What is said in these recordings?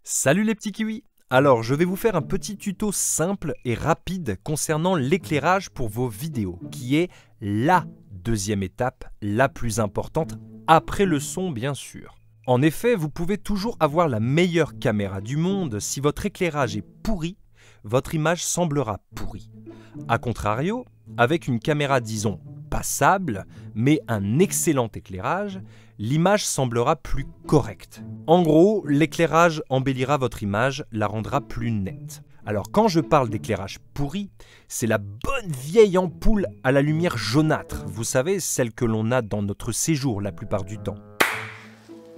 Salut les petits kiwis! Alors je vais vous faire un petit tuto simple et rapide concernant l'éclairage pour vos vidéos, qui est la deuxième étape la plus importante après le son bien sûr. En effet, vous pouvez toujours avoir la meilleure caméra du monde, si votre éclairage est pourri, votre image semblera pourrie. A contrario, avec une caméra disons passable, mais un excellent éclairage, l'image semblera plus correcte. En gros, l'éclairage embellira votre image, la rendra plus nette. Alors quand je parle d'éclairage pourri, c'est la bonne vieille ampoule à la lumière jaunâtre, vous savez, celle que l'on a dans notre séjour la plupart du temps.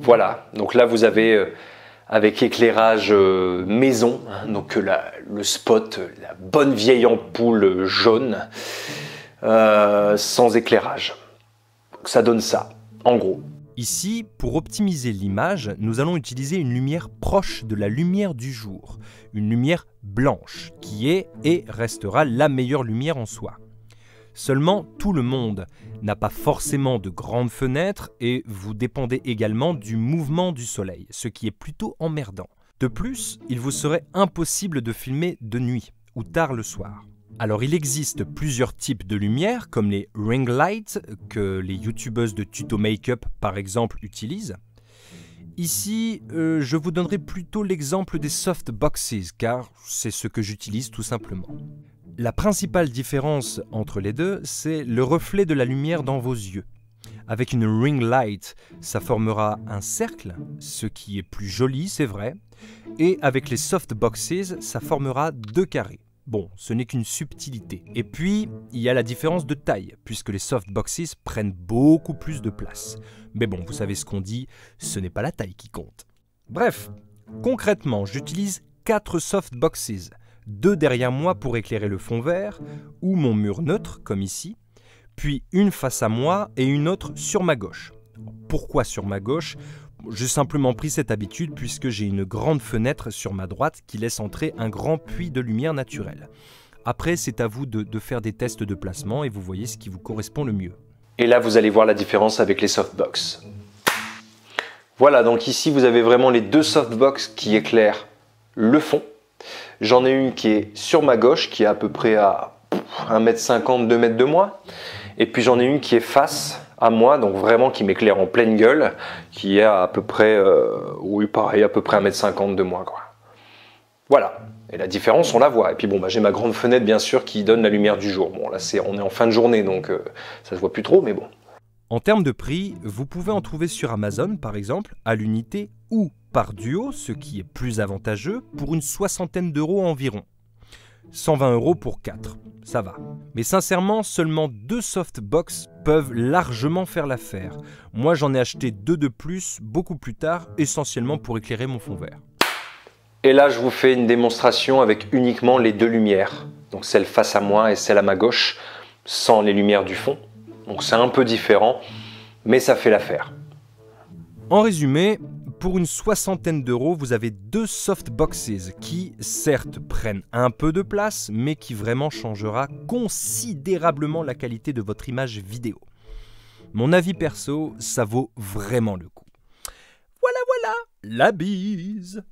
Voilà, donc là vous avez avec éclairage maison, donc le spot, la bonne vieille ampoule jaune, sans éclairage. Donc ça donne ça, en gros. Ici, pour optimiser l'image, nous allons utiliser une lumière proche de la lumière du jour, une lumière blanche, qui est et restera la meilleure lumière en soi. Seulement, tout le monde n'a pas forcément de grandes fenêtres et vous dépendez également du mouvement du soleil, ce qui est plutôt emmerdant. De plus, il vous serait impossible de filmer de nuit ou tard le soir. Alors il existe plusieurs types de lumière, comme les ring lights, que les youtubeuses de tuto make-up par exemple utilisent. Ici, je vous donnerai plutôt l'exemple des softboxes, car c'est ce que j'utilise tout simplement. La principale différence entre les deux, c'est le reflet de la lumière dans vos yeux. Avec une ring light, ça formera un cercle, ce qui est plus joli, c'est vrai, et avec les softboxes, ça formera deux carrés. Bon, ce n'est qu'une subtilité. Et puis, il y a la différence de taille, puisque les softboxes prennent beaucoup plus de place. Mais bon, vous savez ce qu'on dit, ce n'est pas la taille qui compte. Bref, concrètement, j'utilise 4 softboxes, 2 derrière moi pour éclairer le fond vert, ou mon mur neutre, comme ici, puis une face à moi et une autre sur ma gauche. Pourquoi sur ma gauche ? J'ai simplement pris cette habitude puisque j'ai une grande fenêtre sur ma droite qui laisse entrer un grand puits de lumière naturelle. Après, c'est à vous de faire des tests de placement et vous voyez ce qui vous correspond le mieux. Et là, vous allez voir la différence avec les softbox. Voilà, donc ici, vous avez vraiment les deux softbox qui éclairent le fond. J'en ai une qui est sur ma gauche, qui est à peu près à 1,50 m, 2 m de moi. Et puis j'en ai une qui est face à moi, donc vraiment qui m'éclaire en pleine gueule, qui est à peu près, oui pareil, à peu près 1,50 m de moi, quoi. Voilà, et la différence on la voit. Et puis bon, j'ai ma grande fenêtre bien sûr qui donne la lumière du jour. Bon là on est en fin de journée, donc ça se voit plus trop, mais bon. En termes de prix, vous pouvez en trouver sur Amazon par exemple, à l'unité ou par duo, ce qui est plus avantageux, pour une soixantaine d'euros environ. 120 € pour 4, ça va. Mais sincèrement, seulement 2 softbox peuvent largement faire l'affaire. Moi j'en ai acheté 2 de plus, beaucoup plus tard, essentiellement pour éclairer mon fond vert. Et là je vous fais une démonstration avec uniquement les deux lumières. Donc celle face à moi et celle à ma gauche, sans les lumières du fond. Donc c'est un peu différent, mais ça fait l'affaire. En résumé, pour une soixantaine d'euros, vous avez 2 softboxes qui, certes, prennent un peu de place, mais qui vraiment changera considérablement la qualité de votre image vidéo. Mon avis perso, ça vaut vraiment le coup. Voilà, la bise!